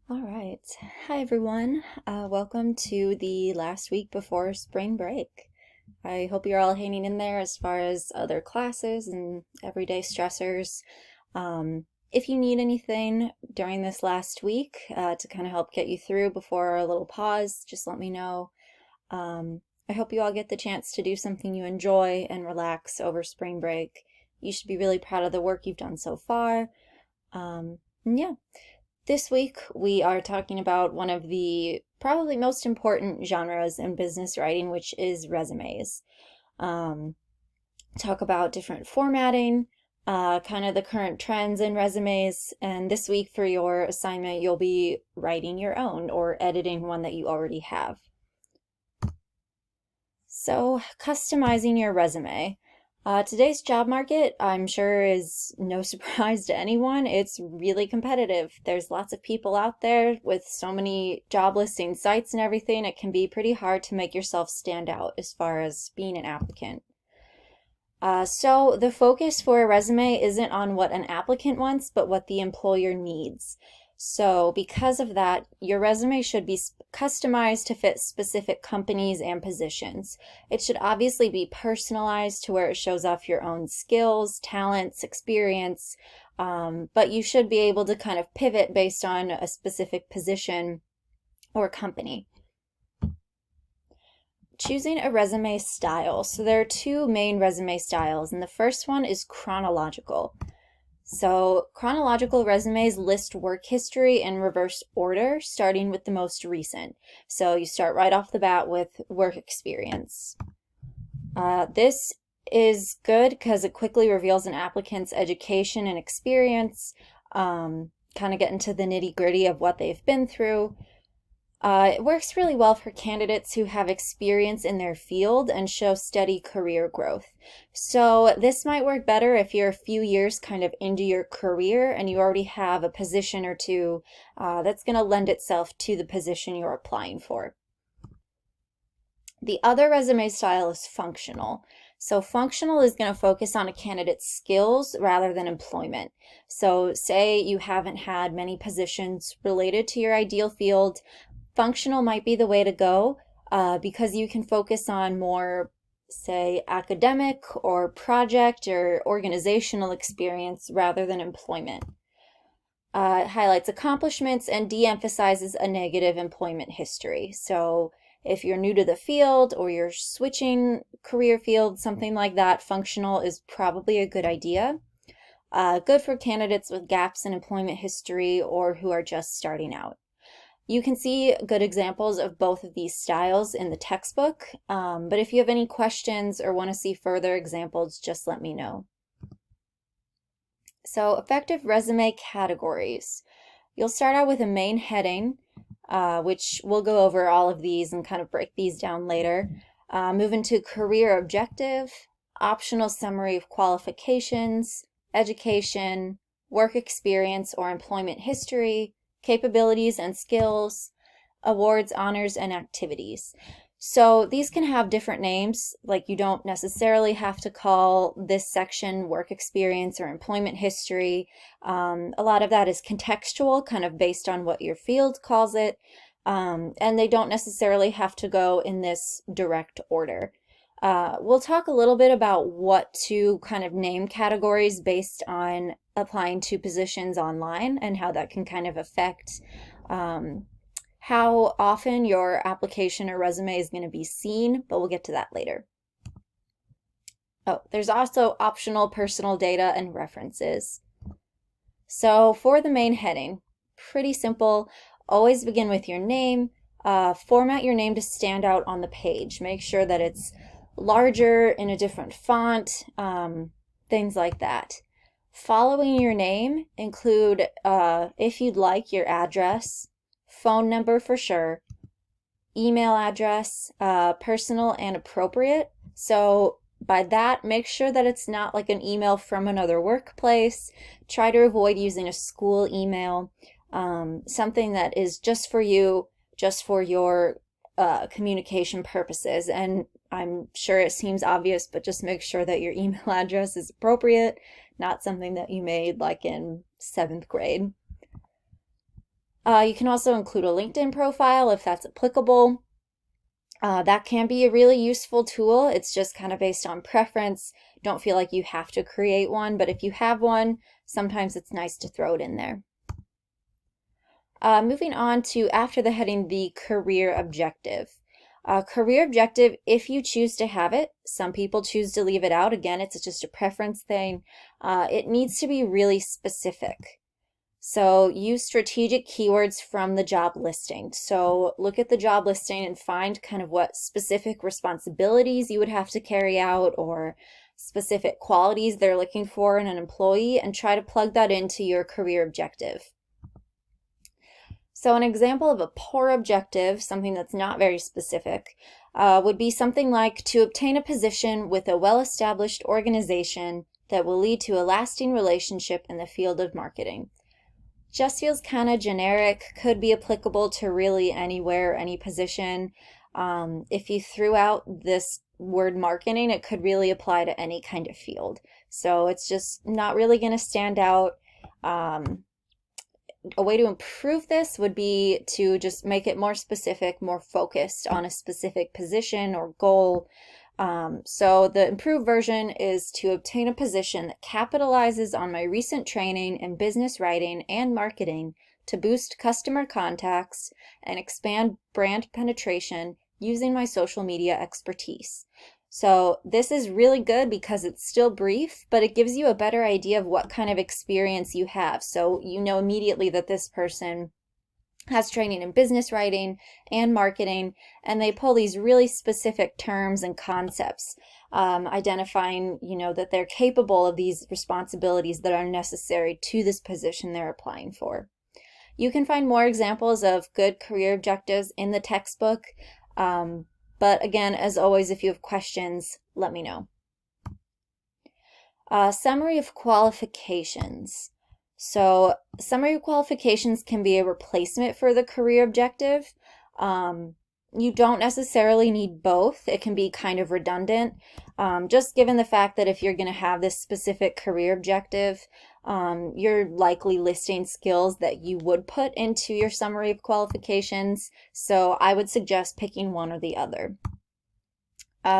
All right. Hi, everyone. Welcome to the last week before spring break. I hope you're all hanging in there as far as other classes and everyday stressors. If you need anything during this last week to kind of help get you through before our little pause, just let me know. I hope you all get the chance to do something you enjoy and relax over spring break. You should be really proud of the work you've done so far. And yeah. This week, we are talking about one of the probably most important genres in business writing, which is resumes. Um, Talk about different formatting, kind of the current trends in resumes, and this week for your assignment, you'll be writing your own or editing one that you already have. So, customizing your resume. Today's job market, I'm sure, is no surprise to anyone. It's really competitive. There's lots of people out there with so many job listing sites and everything. It can be pretty hard to make yourself stand out as far as being an applicant. So the focus for a resume isn't on what an applicant wants, but what the employer needs. So because of that, your resume should be customized to fit specific companies and positions. It should obviously be personalized to where it shows off your own skills, talents, experience, but you should be able to kind of pivot based on a specific position or company. Choosing a resume style. So there are two main resume styles, and the first one is chronological. So chronological resumes list work history in reverse order, starting with the most recent. So you start right off the bat with work experience. This is good because it quickly reveals an applicant's education and experience, kind of get into the nitty-gritty of what they've been through. It works really well for candidates who have experience in their field and show steady career growth. So this might work better if you're a few years kind of into your career and you already have a position or two that's going to lend itself to the position you're applying for. The other resume style is functional. So functional is going to focus on a candidate's skills rather than employment. So say you haven't had many positions related to your ideal field, functional might be the way to go because you can focus on more, say, academic or project or organizational experience rather than employment. It highlights accomplishments and de-emphasizes a negative employment history. So if you're new to the field or you're switching career fields, something like that, functional is probably a good idea. Good for candidates with gaps in employment history or who are just starting out. You can see good examples of both of these styles in the textbook, but if you have any questions or want to see further examples, just let me know. So effective resume categories. You'll start out with a main heading, which we'll go over all of these and kind of break these down later. Move into career objective, optional summary of qualifications, education, work experience or employment history, capabilities and skills, awards, honors, and activities. So these can have different names, like you don't necessarily have to call this section work experience or employment history. A lot of that is contextual, kind of based on what your field calls it, and they don't necessarily have to go in this direct order. We'll talk a little bit about what to kind of name categories based on applying to positions online and how that can kind of affect how often your application or resume is going to be seen, but we'll get to that later. Oh, there's also optional personal data and references. So for the main heading, pretty simple. Always begin with your name. Format your name to stand out on the page. Make sure that it's larger in a different font, things like that. Following your name, include, if you'd like, your address, phone number for sure, email address, personal and appropriate. So by that, make sure that it's not like an email from another workplace. Try to avoid using a school email, something that is just for you, just for your communication purposes. And I'm sure it seems obvious, but just make sure that your email address is appropriate, not something that you made like in 7th grade. You can also include a LinkedIn profile if that's applicable. That can be a really useful tool. It's just kind of based on preference. Don't feel like you have to create one, but if you have one, sometimes it's nice to throw it in there. Moving on to after the heading, the career objective. Career objective, if you choose to have it, some people choose to leave it out. Again, it's just a preference thing. It needs to be really specific. So use strategic keywords from the job listing. So look at the job listing and find kind of what specific responsibilities you would have to carry out or specific qualities they're looking for in an employee and try to plug that into your career objective. So an example of a poor objective, something that's not very specific, would be something like to obtain a position with a well-established organization that will lead to a lasting relationship in the field of marketing. Just feels kind of generic, could be applicable to really anywhere, any position. If you threw out this word marketing, it could really apply to any kind of field. So it's just not really going to stand out. A way to improve this would be to just make it more specific, more focused on a specific position or goal. So the improved version is to obtain a position that capitalizes on my recent training in business writing and marketing to boost customer contacts and expand brand penetration using my social media expertise. So this is really good because it's still brief, but it gives you a better idea of what kind of experience you have. So you know immediately that this person has training in business writing and marketing, and they pull these really specific terms and concepts, identifying, that they're capable of these responsibilities that are necessary to this position they're applying for. You can find more examples of good career objectives in the textbook, but again, as always, if you have questions, let me know. Summary of qualifications. So summary of qualifications can be a replacement for the career objective. You don't necessarily need both. It can be kind of redundant, just given the fact that if you're going to have this specific career objective, you're likely listing skills that you would put into your summary of qualifications. So I would suggest picking one or the other.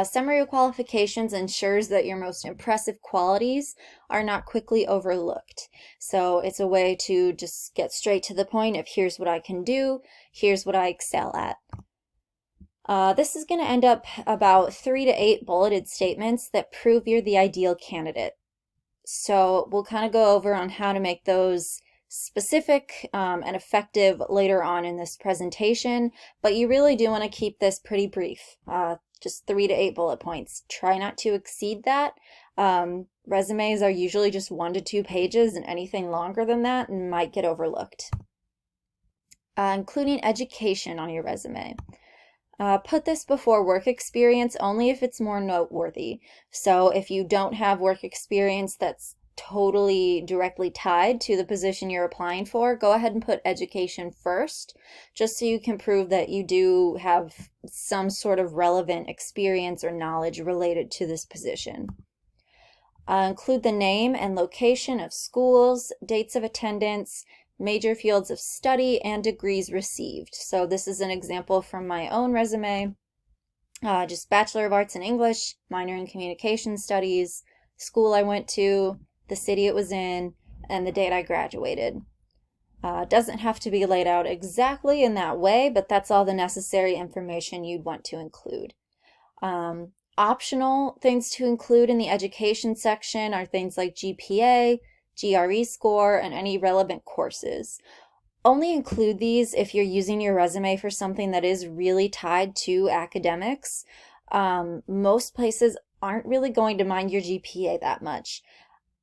Summary of qualifications ensures that your most impressive qualities are not quickly overlooked. So it's a way to just get straight to the point of here's what I can do, here's what I excel at. This is going to end up about 3 to 8 bulleted statements that prove you're the ideal candidate. So we'll kind of go over on how to make those specific and effective later on in this presentation, but you really do want to keep this pretty brief. Just 3 to 8 bullet points. Try not to exceed that. Resumes are usually just 1 to 2 pages, and anything longer than that might get overlooked. Including education on your resume. Put this before work experience only if it's more noteworthy. So if you don't have work experience that's totally directly tied to the position you're applying for, go ahead and put education first, just so you can prove that you do have some sort of relevant experience or knowledge related to this position. Include the name and location of schools, dates of attendance, major fields of study, and degrees received. So this is an example from my own resume. Just Bachelor of Arts in English, minor in Communication Studies, school I went to, the city it was in, and the date I graduated. Doesn't have to be laid out exactly in that way, but that's all the necessary information you'd want to include. Optional things to include in the education section are things like GPA, GRE score, and any relevant courses. Only include these if you're using your resume for something that is really tied to academics. Most places aren't really going to mind your GPA that much.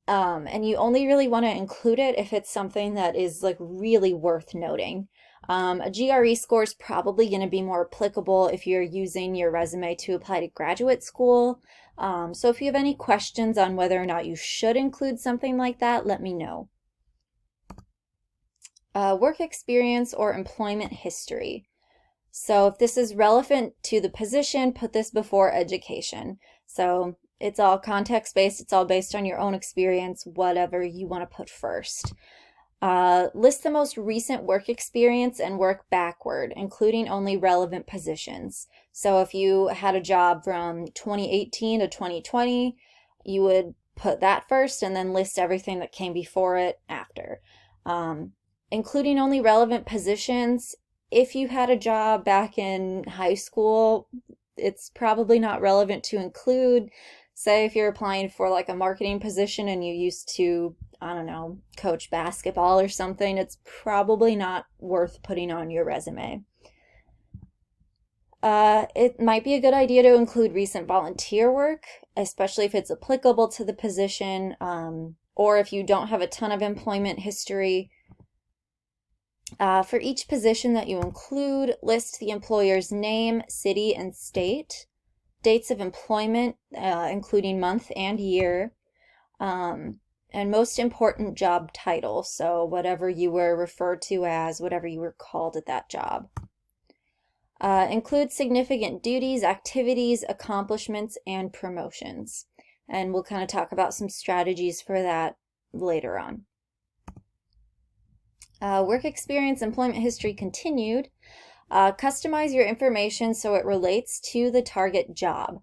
And you only really want to include it if it's something that is like really worth noting. A GRE score is probably going to be more applicable if you're using your resume to apply to graduate school. So if you have any questions on whether or not you should include something like that, let me know. Work experience or employment history. So if this is relevant to the position, put this before education. So it's all context-based, it's all based on your own experience, whatever you want to put first. List the most recent work experience and work backward, including only relevant positions. So if you had a job from 2018 to 2020, you would put that first and then list everything that came before it after. Including only relevant positions, if you had a job back in high school, it's probably not relevant to include. Say if you're applying for like a marketing position and you used to, I don't know, coach basketball or something, it's probably not worth putting on your resume. It might be a good idea to include recent volunteer work, especially if it's applicable to the position, or if you don't have a ton of employment history. For each position that you include, list the employer's name, city, and state, dates of employment, including month and year, and most important, job title, so whatever you were referred to as, whatever you were called at that job. Include significant duties, activities, accomplishments, and promotions. And we'll kind of talk about some strategies for that later on. Work experience, employment history continued. Customize your information so it relates to the target job.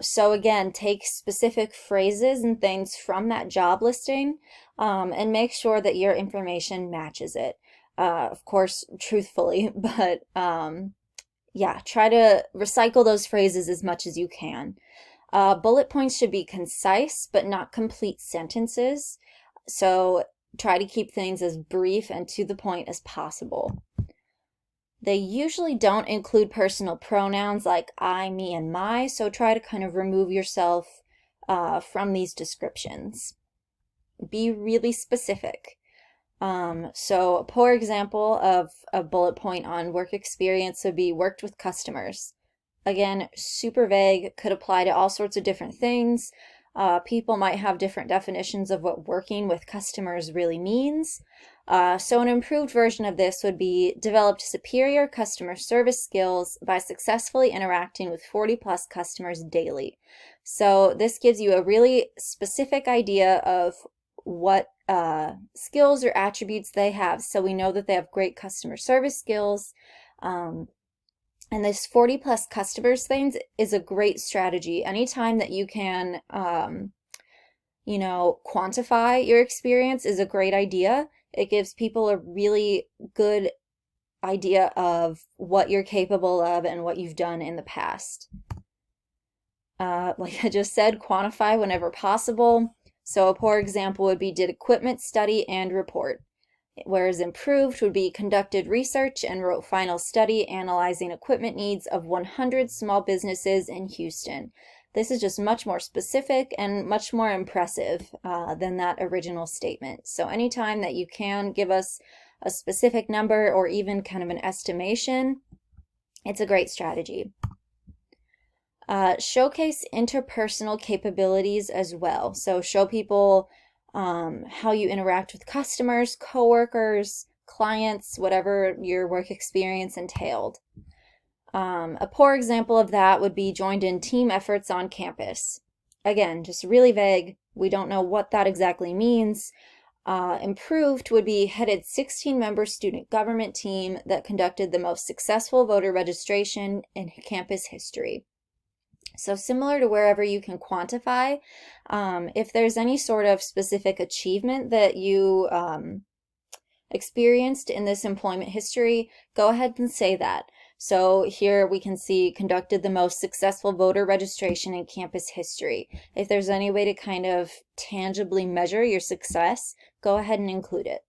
So again, take specific phrases and things from that job listing, and make sure that your information matches it. Of course, truthfully, but yeah, try to recycle those phrases as much as you can. Bullet points should be concise, but not complete sentences. So try to keep things as brief and to the point as possible. They usually don't include personal pronouns like I, me, and my, so try to kind of remove yourself from these descriptions. Be really specific. So a poor example of a bullet point on work experience would be worked with customers. Again, super vague, could apply to all sorts of different things. People might have different definitions of what working with customers really means. So an improved version of this would be developed superior customer service skills by successfully interacting with 40 plus customers daily. So this gives you a really specific idea of what skills or attributes they have. So we know that they have great customer service skills. And this 40 plus customers things is a great strategy. Anytime that you can, quantify your experience is a great idea. It gives people a really good idea of what you're capable of and what you've done in the past. Like I just said, quantify whenever possible. So a poor example would be did equipment study and report. Whereas improved would be conducted research and wrote final study analyzing equipment needs of 100 small businesses in Houston. This is just much more specific and much more impressive than that original statement. So anytime that you can give us a specific number or even kind of an estimation, it's a great strategy. Showcase interpersonal capabilities as well. So show people how you interact with customers, coworkers, clients, whatever your work experience entailed. A poor example of that would be joined in team efforts on campus. Again, just really vague. We don't know what that exactly means. Improved would be headed 16-member student government team that conducted the most successful voter registration in campus history. So similar to wherever you can quantify, if there's any sort of specific achievement that you experienced in this employment history, go ahead and say that. So here we can see conducted the most successful voter registration in campus history. If there's any way to kind of tangibly measure your success, go ahead and include it.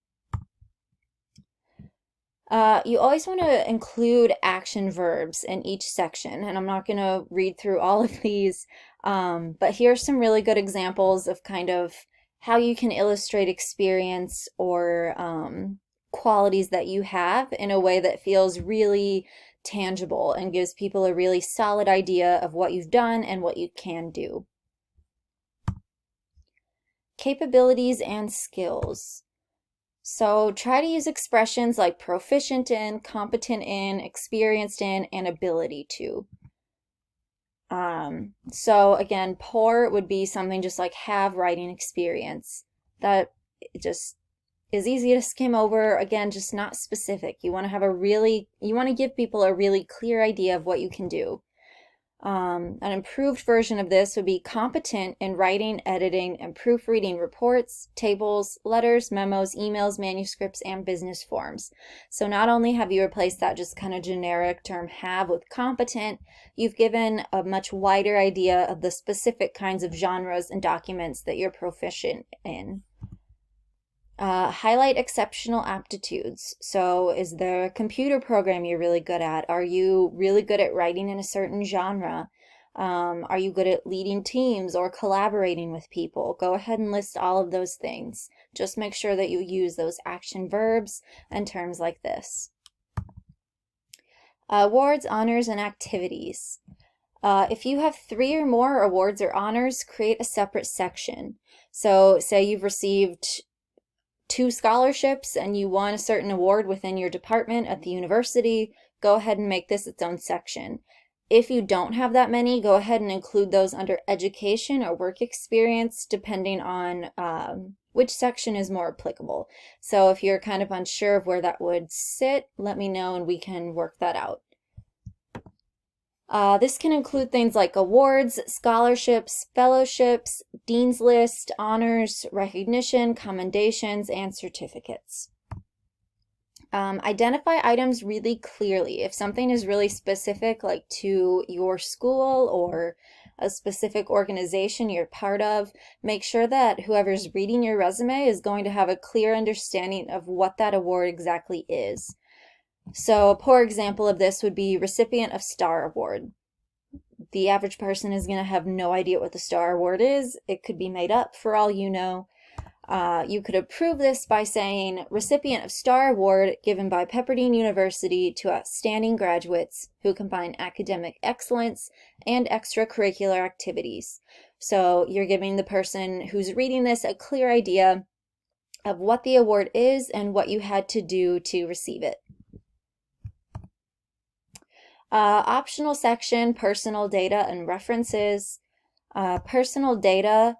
You always want to include action verbs in each section, and I'm not going to read through all of these, but here's some really good examples of kind of how you can illustrate experience or qualities that you have in a way that feels really tangible and gives people a really solid idea of what you've done and what you can do. Capabilities and skills. So try to use expressions like proficient in, competent in, experienced in, and ability to. So again, poor would be something just like have writing experience. That just is easy to skim over. Again, just not specific. You want to give people a really clear idea of what you can do. An improved version of this would be competent in writing, editing, and proofreading reports, tables, letters, memos, emails, manuscripts, and business forms. So not only have you replaced that just kind of generic term have with competent, you've given a much wider idea of the specific kinds of genres and documents that you're proficient in. Highlight exceptional aptitudes. So is there a computer program you're really good at? Are you really good at writing in a certain genre? Are you good at leading teams or collaborating with people? Go ahead and list all of those things. Just make sure that you use those action verbs and terms like this. Awards, honors, and activities. If you have 3 or more awards or honors, create a separate section. So say you've received 2 scholarships and you won a certain award within your department at the university, go ahead and make this its own section. If you don't have that many, go ahead and include those under education or work experience, depending on which section is more applicable. So if you're kind of unsure of where that would sit, let me know and we can work that out. This can include things like awards, scholarships, fellowships, dean's list, honors, recognition, commendations, and certificates. Identify items really clearly. If something is really specific, like to your school or a specific organization you're part of, make sure that whoever's reading your resume is going to have a clear understanding of what that award exactly is. So a poor example of this would be recipient of Star Award. The average person is going to have no idea what the Star Award is. It could be made up for all you know. You could approve this by saying, recipient of Star Award given by Pepperdine University to outstanding graduates who combine academic excellence and extracurricular activities. So you're giving the person who's reading this a clear idea of what the award is and what you had to do to receive it. Optional section, personal data and references. Personal data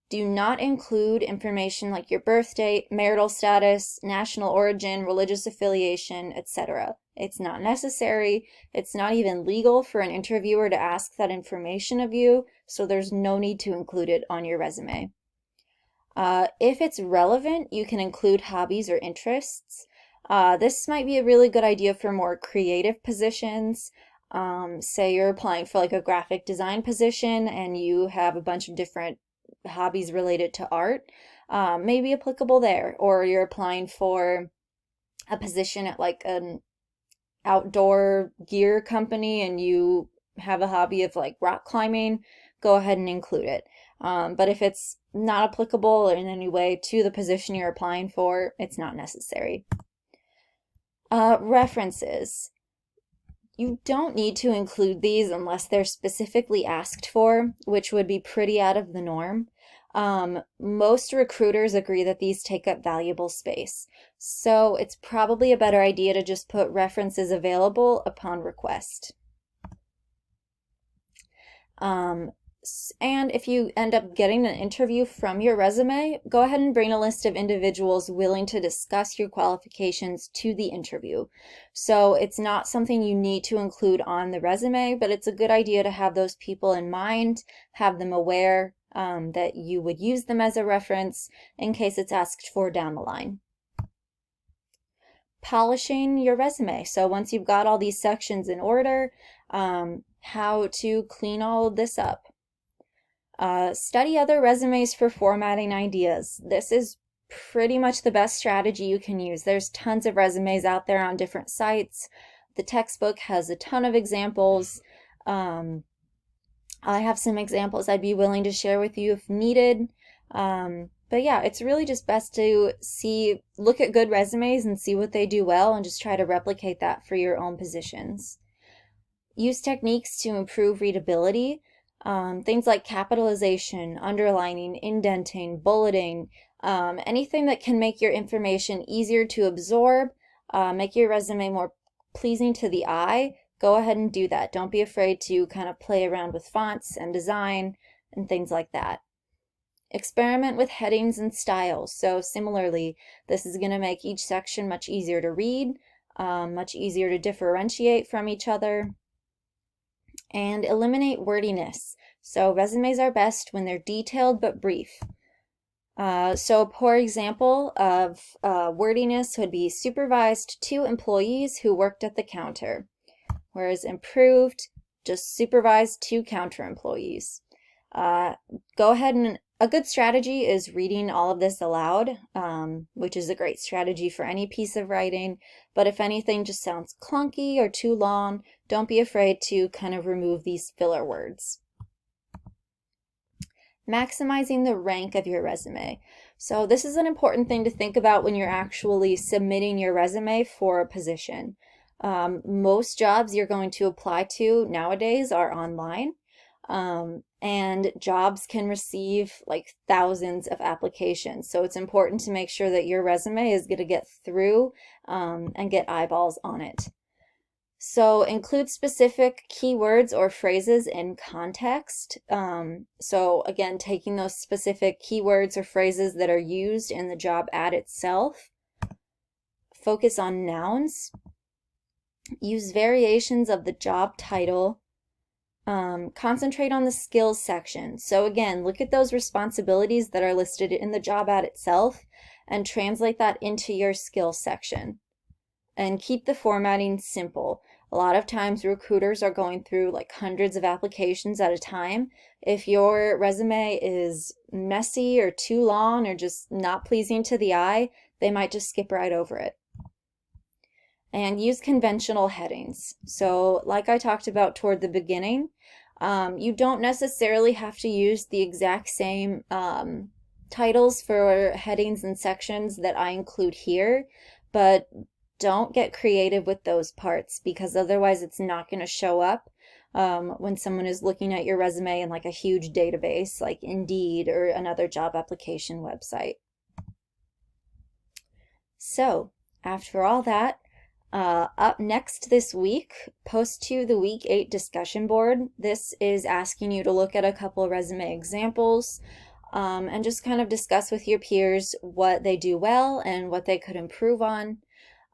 do not include information like your birth date, marital status, national origin, religious affiliation, etc. It's not necessary. It's not even legal for an interviewer to ask that information of you, so there's no need to include it on your resume. If it's relevant, you can include hobbies or interests. This might be a really good idea for more creative positions. Say you're applying for like a graphic design position and you have a bunch of different hobbies related to art, may be applicable there. Or you're applying for a position at like an outdoor gear company and you have a hobby of like rock climbing, go ahead and include it. But if it's not applicable in any way to the position you're applying for, it's not necessary. References. You don't need to include these unless they're specifically asked for, which would be pretty out of the norm. Most recruiters agree that these take up valuable space, so it's probably a better idea to just put references available upon request. And if you end up getting an interview from your resume, go ahead and bring a list of individuals willing to discuss your qualifications to the interview. So it's not something you need to include on the resume, but it's a good idea to have those people in mind, have them aware that you would use them as a reference in case it's asked for down the line. Polishing your resume. So once you've got all these sections in order, how to clean all of this up. Study other resumes for formatting ideas. This is pretty much the best strategy you can use. There's tons of resumes out there on different sites. The textbook has a ton of examples. I have some examples I'd be willing to share with you if needed. But yeah, it's really just best to look at good resumes and see what they do well and just try to replicate that for your own positions. Use techniques to improve readability. Things like capitalization, underlining, indenting, bulleting, anything that can make your information easier to absorb, make your resume more pleasing to the eye, go ahead and do that. Don't be afraid to kind of play around with fonts and design and things like that. Experiment with headings and styles. So similarly, this is going to make each section much easier to read, much easier to differentiate from each other. And eliminate wordiness. So resumes are best when they're detailed but brief. So a poor example of wordiness would be supervised 2 employees who worked at the counter, whereas improved, just supervised 2 counter employees. Go ahead and a good strategy is reading all of this aloud, which is a great strategy for any piece of writing. But if anything just sounds clunky or too long, don't be afraid to kind of remove these filler words. Maximizing the rank of your resume. So this is an important thing to think about when you're actually submitting your resume for a position. Most jobs you're going to apply to nowadays are online. And jobs can receive like thousands of applications. So it's important to make sure that your resume is going to get through and get eyeballs on it. So include specific keywords or phrases in context. So again, taking those specific keywords or phrases that are used in the job ad itself. Focus on nouns. Use variations of the job title. Concentrate on the skills section. So again, look at those responsibilities that are listed in the job ad itself and translate that into your skills section. And keep the formatting simple. A lot of times recruiters are going through like hundreds of applications at a time. If your resume is messy or too long or just not pleasing to the eye, they might just skip right over it. And use conventional headings. So like I talked about toward the beginning, you don't necessarily have to use the exact same titles for headings and sections that I include here, but don't get creative with those parts because otherwise it's not going to show up when someone is looking at your resume in like a huge database like Indeed or another job application website. So after all that, up next this week, post to the week 8 discussion board. This is asking you to look at a couple resume examples and just kind of discuss with your peers what they do well and what they could improve on.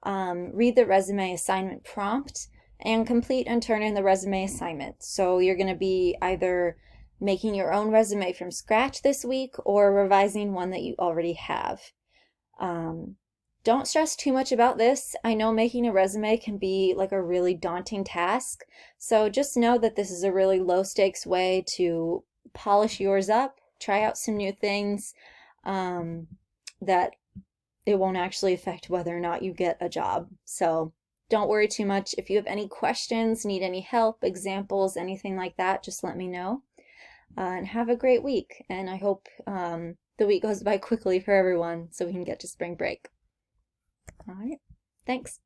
Read the resume assignment prompt and complete and turn in the resume assignment. So you're going to be either making your own resume from scratch this week or revising one that you already have. Don't stress too much about this. I know making a resume can be like a really daunting task, so just know that this is a really low stakes way to polish yours up, try out some new things, that it won't actually affect whether or not you get a job. So don't worry too much. If you have any questions, need any help, examples, anything like that, just let me know. And have a great week. And I hope the week goes by quickly for everyone so we can get to spring break. All right. Thanks.